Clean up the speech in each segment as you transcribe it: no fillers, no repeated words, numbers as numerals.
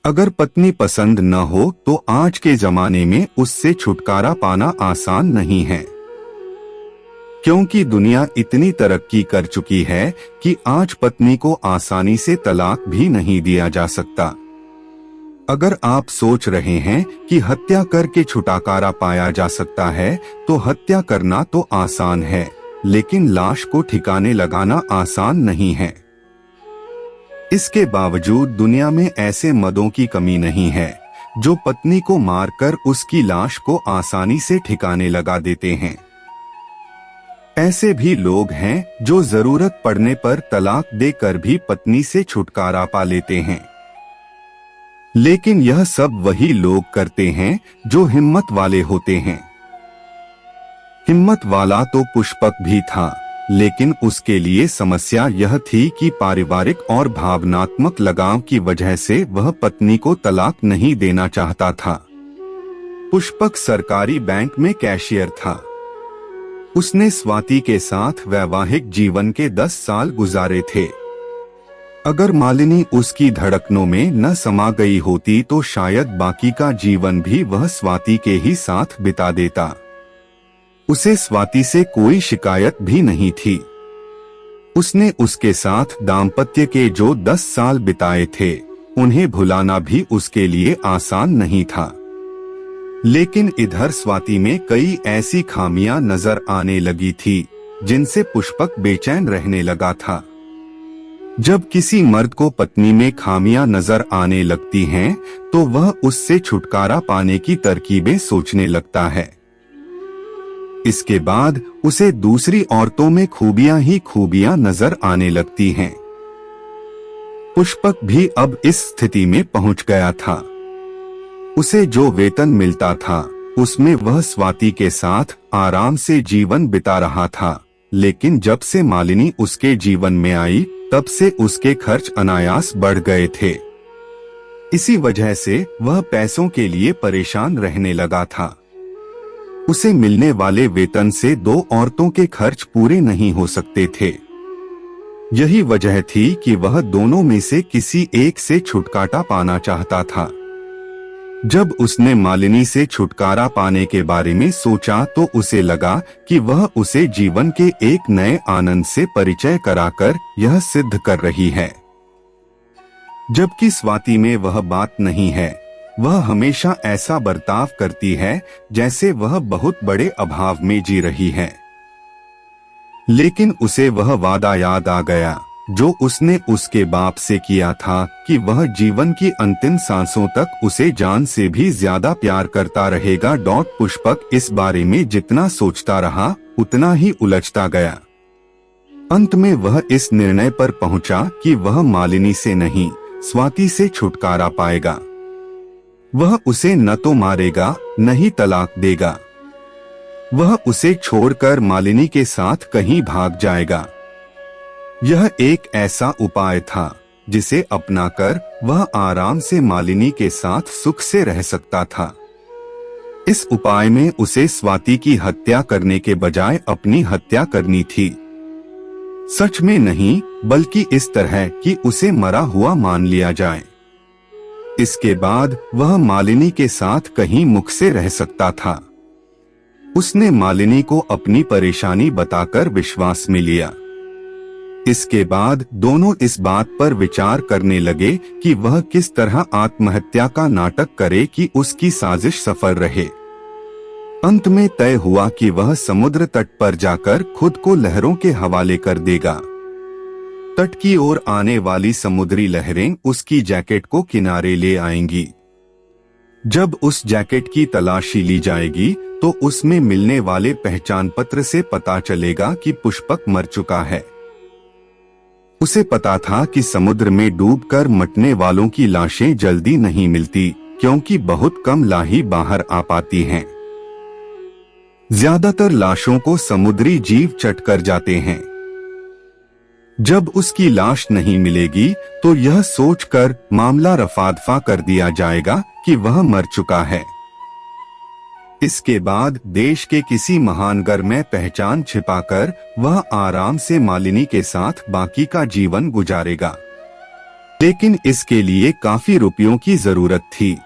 अगर पत्नी पसंद न हो तो आज के जमाने में उससे छुटकारा पाना आसान नहीं है, क्योंकि दुनिया इतनी तरक्की कर चुकी है कि आज पत्नी को आसानी से तलाक भी नहीं दिया जा सकता। अगर आप सोच रहे हैं कि हत्या करके छुटकारा पाया जा सकता है, तो हत्या करना तो आसान है, लेकिन लाश को ठिकाने लगाना आसान नहीं है। इसके बावजूद दुनिया में ऐसे मर्दों की कमी नहीं है जो पत्नी को मारकर उसकी लाश को आसानी से ठिकाने लगा देते हैं। ऐसे भी लोग हैं जो जरूरत पड़ने पर तलाक देकर भी पत्नी से छुटकारा पा लेते हैं। लेकिन यह सब वही लोग करते हैं जो हिम्मत वाले होते हैं। हिम्मत वाला तो पुष्पक भी था, लेकिन उसके लिए समस्या यह थी कि पारिवारिक और भावनात्मक लगाव की वजह से वह पत्नी को तलाक नहीं देना चाहता था। पुष्पक सरकारी बैंक में कैशियर था। उसने स्वाति के साथ वैवाहिक जीवन के 10 साल गुजारे थे। अगर मालिनी उसकी धड़कनों में न समा गई होती तो शायद बाकी का जीवन भी वह स्वाति के ही साथ बिता देता। उसे स्वाति से कोई शिकायत भी नहीं थी। उसने उसके साथ दाम्पत्य के जो 10 साल बिताए थे, उन्हें भुलाना भी उसके लिए आसान नहीं था। लेकिन इधर स्वाति में कई ऐसी खामियां नजर आने लगी थी जिनसे पुष्पक बेचैन रहने लगा था। जब किसी मर्द को पत्नी में खामियां नजर आने लगती हैं, तो वह उससे छुटकारा पाने की तरकीबें सोचने लगता है। इसके बाद उसे दूसरी औरतों में खूबियां ही खूबियां नजर आने लगती हैं। पुष्पक भी अब इस स्थिति में पहुंच गया था। उसे जो वेतन मिलता था उसमें वह स्वाति के साथ आराम से जीवन बिता रहा था, लेकिन जब से मालिनी उसके जीवन में आई तब से उसके खर्च अनायास बढ़ गए थे। इसी वजह से वह पैसों के लिए परेशान रहने लगा था। उसे मिलने वाले वेतन से 2 औरतों के खर्च पूरे नहीं हो सकते थे। यही वजह थी कि वह दोनों में से किसी एक से छुटकारा पाना चाहता था। जब उसने मालिनी से छुटकारा पाने के बारे में सोचा तो उसे लगा कि वह उसे जीवन के एक नए आनंद से परिचय कराकर यह सिद्ध कर रही है, जबकि स्वाति में वह बात नहीं है। वह हमेशा ऐसा बर्ताव करती है जैसे वह बहुत बड़े अभाव में जी रही है। लेकिन उसे वह वादा याद आ गया जो उसने उसके बाप से किया था कि वह जीवन की अंतिम सांसों तक उसे जान से भी ज्यादा प्यार करता रहेगा। पुष्पक इस बारे में जितना सोचता रहा उतना ही उलझता गया। अंत में वह इस निर्णय पर पहुंचा कि वह मालिनी से नहीं, स्वाति से छुटकारा पाएगा। वह उसे न तो मारेगा न ही तलाक देगा। वह उसे छोड़कर मालिनी के साथ कहीं भाग जाएगा। यह एक ऐसा उपाय था जिसे अपनाकर वह आराम से मालिनी के साथ सुख से रह सकता था। इस उपाय में उसे स्वाति की हत्या करने के बजाय अपनी हत्या करनी थी। सच में नहीं, बल्कि इस तरह कि उसे मरा हुआ मान लिया जाए। इसके बाद वह मालिनी के साथ कहीं मुख से रह सकता था। उसने मालिनी को अपनी परेशानी बताकर विश्वास में लिया। इसके बाद दोनों इस बात पर विचार करने लगे कि वह किस तरह आत्महत्या का नाटक करे कि उसकी साजिश सफल रहे। अंत में तय हुआ कि वह समुद्र तट पर जाकर खुद को लहरों के हवाले कर देगा। तट की ओर आने वाली समुद्री लहरें उसकी जैकेट को किनारे ले आएंगी। जब उस जैकेट की तलाशी ली जाएगी तो उसमें मिलने वाले पहचान पत्र से पता चलेगा कि पुष्पक मर चुका है। उसे पता था कि समुद्र में डूबकर मरने वालों की लाशें जल्दी नहीं मिलती, क्योंकि बहुत कम लाही बाहर आ पाती हैं। ज्यादातर लाशों को समुद्री जीव चट कर जाते हैं। जब उसकी लाश नहीं मिलेगी तो यह सोचकर मामला रफा-दफा कर दिया जाएगा कि वह मर चुका है। इसके बाद देश के किसी महान घर में पहचान छिपाकर वह आराम से मालिनी के साथ बाकी का जीवन गुजारेगा। लेकिन इसके लिए काफी रुपयों की जरूरत थी।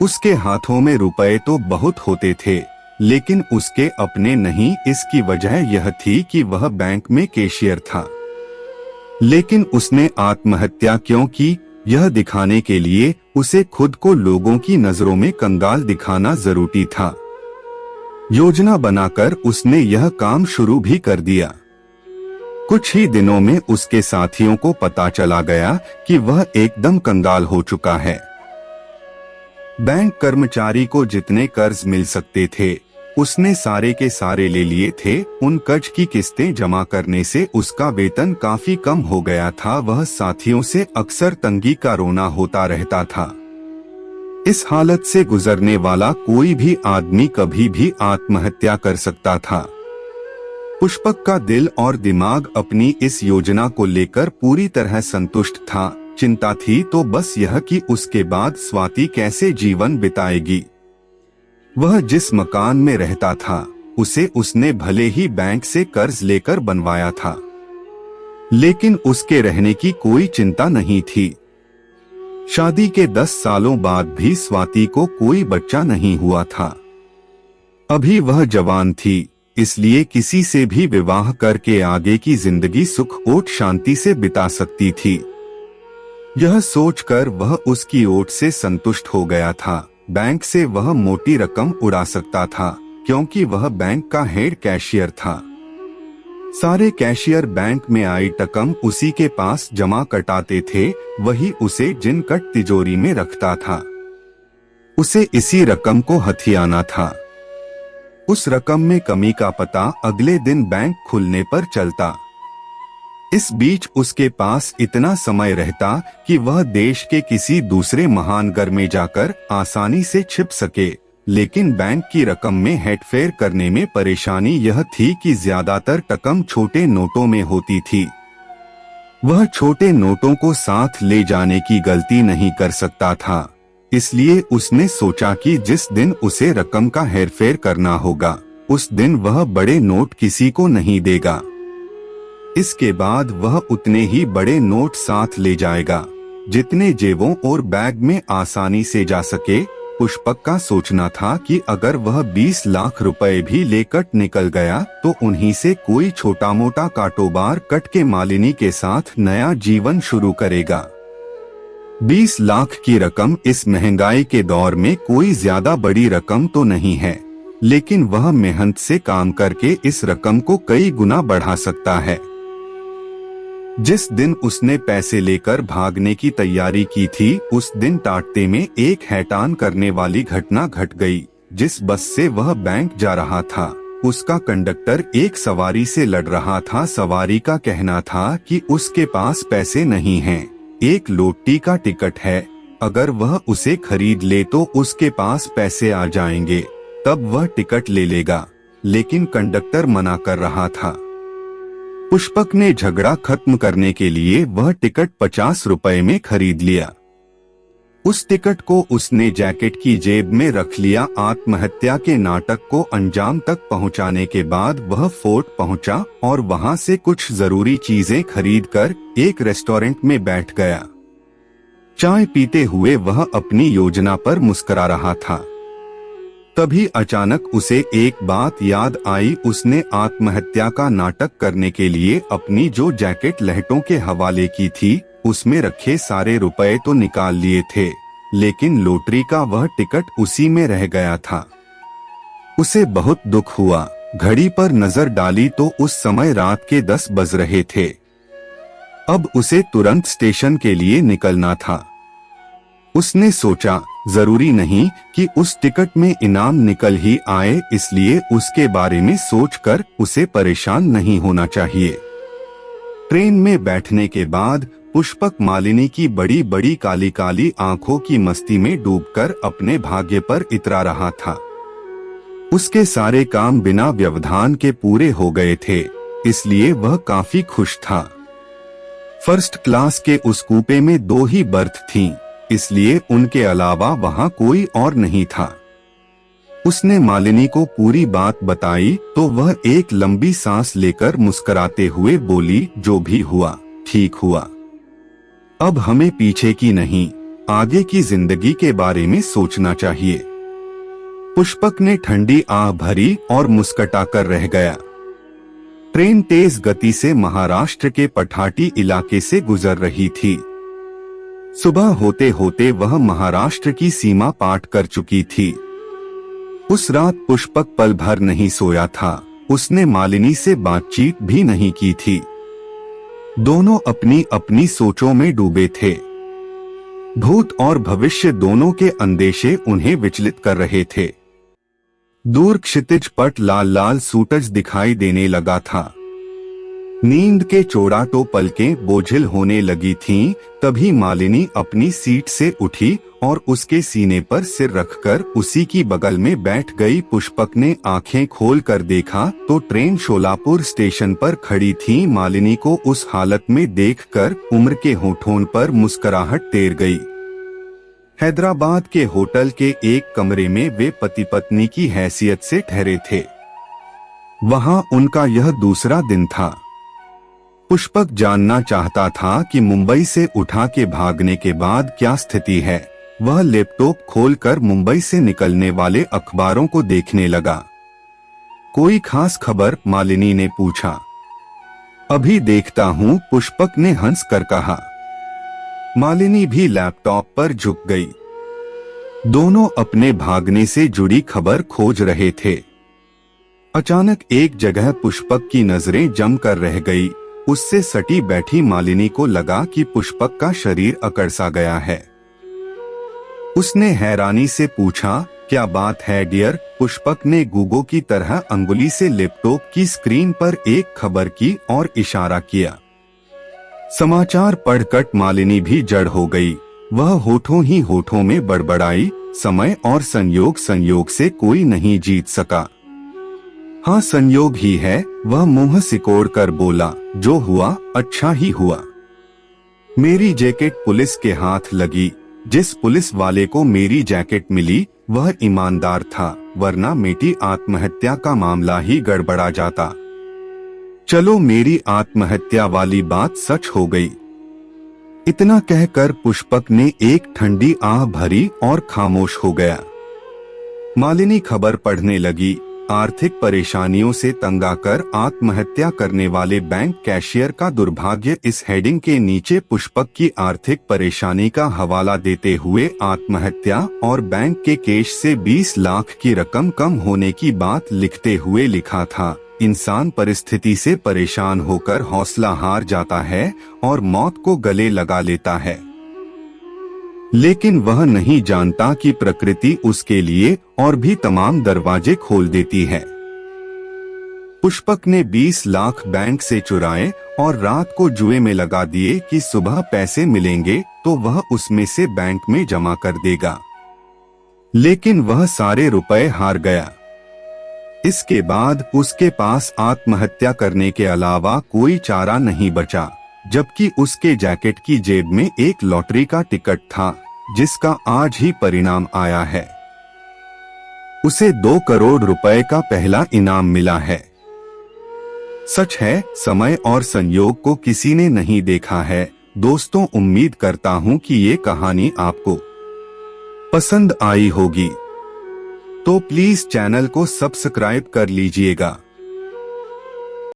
उसके हाथों में रुपए तो बहुत होते थे, लेकिन उसके अपने नहीं। इसकी वजह यह थी कि वह बैंक में कैशियर था। लेकिन उसने आत्महत्या क्यों की? यह दिखाने के लिए उसे खुद को लोगों की नजरों में कंगाल दिखाना जरूरी था। योजना बनाकर उसने यह काम शुरू भी कर दिया। कुछ ही दिनों में उसके साथियों को पता चला गया कि वह एकदम कंगाल हो चुका है। बैंक कर्मचारी को जितने कर्ज मिल सकते थे उसने सारे के सारे ले लिए थे। उन कर्ज की किस्तें जमा करने से उसका वेतन काफी कम हो गया था। वह साथियों से अक्सर तंगी का रोना होता रहता था। इस हालत से गुजरने वाला कोई भी आदमी कभी भी आत्महत्या कर सकता था। पुष्पक का दिल और दिमाग अपनी इस योजना को लेकर पूरी तरह संतुष्ट था। चिंता थी तो बस यह कि उसके बाद स्वाति कैसे जीवन बिताएगी। वह जिस मकान में रहता था उसे उसने भले ही बैंक से कर्ज लेकर बनवाया था, लेकिन उसके रहने की कोई चिंता नहीं थी। शादी के 10 सालों बाद भी स्वाति को कोई बच्चा नहीं हुआ था। अभी वह जवान थी, इसलिए किसी से भी विवाह करके आगे की जिंदगी सुख और शांति से बिता सकती थी। यह सोचकर वह उसकी ओट से संतुष्ट हो गया था। बैंक से वह मोटी रकम उड़ा सकता था क्योंकि वह बैंक का हेड कैशियर था। सारे कैशियर बैंक में आई रकम उसी के पास जमा कटाते थे, वही उसे जिन कट तिजोरी में रखता था। उसे इसी रकम को हथियाना था। उस रकम में कमी का पता अगले दिन बैंक खुलने पर चलता। इस बीच उसके पास इतना समय रहता कि वह देश के किसी दूसरे महान घर में जाकर आसानी से छिप सके। लेकिन बैंक की रकम में हेरफेर करने में परेशानी यह थी कि ज्यादातर रकम छोटे नोटों में होती थी। वह छोटे नोटों को साथ ले जाने की गलती नहीं कर सकता था, इसलिए उसने सोचा कि जिस दिन उसे रकम का हेरफेर करना होगा उस दिन वह बड़े नोट किसी को नहीं देगा। इसके बाद वह उतने ही बड़े नोट साथ ले जाएगा जितने जेबों और बैग में आसानी से जा सके। पुष्पक का सोचना था कि अगर वह 20 लाख रुपए भी लेकर निकल गया तो उन्हीं से कोई छोटा मोटा कारोबार कट के मालिनी के साथ नया जीवन शुरू करेगा। 20 लाख की रकम इस महंगाई के दौर में कोई ज्यादा बड़ी रकम तो नहीं है, लेकिन वह मेहनत से काम करके इस रकम को कई गुना बढ़ा सकता है। जिस दिन उसने पैसे लेकर भागने की तैयारी की थी उस दिन टाटते में एक हैरान करने वाली घटना घट गई। जिस बस से वह बैंक जा रहा था उसका कंडक्टर एक सवारी से लड़ रहा था। सवारी का कहना था कि उसके पास पैसे नहीं हैं, एक लोटी का टिकट है, अगर वह उसे खरीद ले तो उसके पास पैसे आ जाएंगे, तब वह टिकट ले लेगा। लेकिन कंडक्टर मना कर रहा था। पुष्पक ने झगड़ा खत्म करने के लिए वह टिकट 50 रुपए में खरीद लिया। उस टिकट को उसने जैकेट की जेब में रख लिया। आत्महत्या के नाटक को अंजाम तक पहुंचाने के बाद वह फोर्ट पहुंचा और वहां से कुछ जरूरी चीजें खरीदकर एक रेस्टोरेंट में बैठ गया। चाय पीते हुए वह अपनी योजना पर मुस्कुरा रहा था। तभी अचानक उसे एक बात याद आई। उसने आत्महत्या का नाटक करने के लिए अपनी जो जैकेट लहटों के हवाले की थी उसमें रखे सारे रुपए तो निकाल लिए थे, लेकिन लॉटरी का वह टिकट उसी में रह गया था। उसे बहुत दुख हुआ। घड़ी पर नजर डाली तो उस समय रात के 10 बज रहे थे। अब उसे तुरंत स्टेशन के लिए निकलना था। उसने सोचा जरूरी नहीं कि उस टिकट में इनाम निकल ही आए, इसलिए उसके बारे में सोचकर उसे परेशान नहीं होना चाहिए। ट्रेन में बैठने के बाद पुष्पक मालिनी की बड़ी बड़ी काली काली आंखों की मस्ती में डूबकर अपने भाग्य पर इतरा रहा था। उसके सारे काम बिना व्यवधान के पूरे हो गए थे, इसलिए वह काफी खुश था। फर्स्ट क्लास के उस कूपे में 2 ही बर्थ थीं, इसलिए उनके अलावा वहां कोई और नहीं था। उसने मालिनी को पूरी बात बताई तो वह एक लंबी सांस लेकर मुस्कुराते हुए बोली, जो भी हुआ ठीक हुआ। अब हमें पीछे की नहीं, आगे की जिंदगी के बारे में सोचना चाहिए। पुष्पक ने ठंडी आह भरी और मुस्कुरा कर रह गया। ट्रेन तेज गति से महाराष्ट्र के पठाटी इलाके से गुजर रही थी। सुबह होते होते वह महाराष्ट्र की सीमा पार कर चुकी थी। उस रात पुष्पक पल भर नहीं सोया था। उसने मालिनी से बातचीत भी नहीं की थी। दोनों अपनी अपनी सोचों में डूबे थे। भूत और भविष्य दोनों के अंदेशे उन्हें विचलित कर रहे थे। दूर क्षितिज पट लाल लाल सूरज दिखाई देने लगा था। नींद के चौड़ा तो पलकें बोझिल होने लगी थीं, तभी मालिनी अपनी सीट से उठी और उसके सीने पर सिर रखकर उसी की बगल में बैठ गई। पुष्पक ने आंखें खोल कर देखा तो ट्रेन शोलापुर स्टेशन पर खड़ी थी। मालिनी को उस हालत में देखकर उम्र के होठों पर मुस्कुराहट तैर गई। हैदराबाद के होटल के एक कमरे में वे पति पत्नी की हैसियत से ठहरे थे। वहां उनका यह दूसरा दिन था। पुष्पक जानना चाहता था कि मुंबई से उठा के भागने के बाद क्या स्थिति है। वह लैपटॉप खोलकर मुंबई से निकलने वाले अखबारों को देखने लगा। कोई खास खबर? मालिनी ने पूछा। अभी देखता हूँ, पुष्पक ने हंस कर कहा। मालिनी भी लैपटॉप पर झुक गई। दोनों अपने भागने से जुड़ी खबर खोज रहे थे। अचानक एक जगह पुष्पक की नजरें जमकर रह गई। उससे सटी बैठी मालिनी को लगा कि पुष्पक का शरीर अकड़ सा गया है। उसने हैरानी से पूछा, क्या बात है डियर? पुष्पक ने गूगो की तरह अंगुली से लैपटॉप की स्क्रीन पर एक खबर की और इशारा किया। समाचार पढ़कर मालिनी भी जड़ हो गई। वह होठों ही होठों में बड़बड़ाई, समय और संयोग से कोई नहीं जीत सका। हाँ, संयोग ही है, वह मुंह सिकोड़ कर बोला। जो हुआ अच्छा ही हुआ। मेरी जैकेट पुलिस के हाथ लगी। जिस पुलिस वाले को मेरी जैकेट मिली वह ईमानदार था, वरना मेरी आत्महत्या का मामला ही गड़बड़ा जाता। चलो, मेरी आत्महत्या वाली बात सच हो गई। इतना कहकर पुष्पक ने एक ठंडी आह भरी और खामोश हो गया। मालिनी खबर पढ़ने लगी। आर्थिक परेशानियों से तंग आकर आत्महत्या करने वाले बैंक कैशियर का दुर्भाग्य, इस हेडिंग के नीचे पुष्पक की आर्थिक परेशानी का हवाला देते हुए आत्महत्या और बैंक के केस से 20 लाख की रकम कम होने की बात लिखते हुए लिखा था। इंसान परिस्थिति से परेशान होकर हौसला हार जाता है और मौत को गले लगा लेता है, लेकिन वह नहीं जानता कि प्रकृति उसके लिए और भी तमाम दरवाजे खोल देती है। पुष्पक ने 20 लाख बैंक से चुराए और रात को जुए में लगा दिए कि सुबह पैसे मिलेंगे तो वह उसमें से बैंक में जमा कर देगा, लेकिन वह सारे रुपए हार गया। इसके बाद उसके पास आत्महत्या करने के अलावा कोई चारा नहीं बचा, जबकि उसके जैकेट की जेब में एक लॉटरी का टिकट था जिसका आज ही परिणाम आया है। उसे 2 करोड़ रुपए का पहला इनाम मिला है। सच है, समय और संयोग को किसी ने नहीं देखा है। दोस्तों, उम्मीद करता हूँ कि ये कहानी आपको पसंद आई होगी, तो प्लीज चैनल को सब्सक्राइब कर लीजिएगा।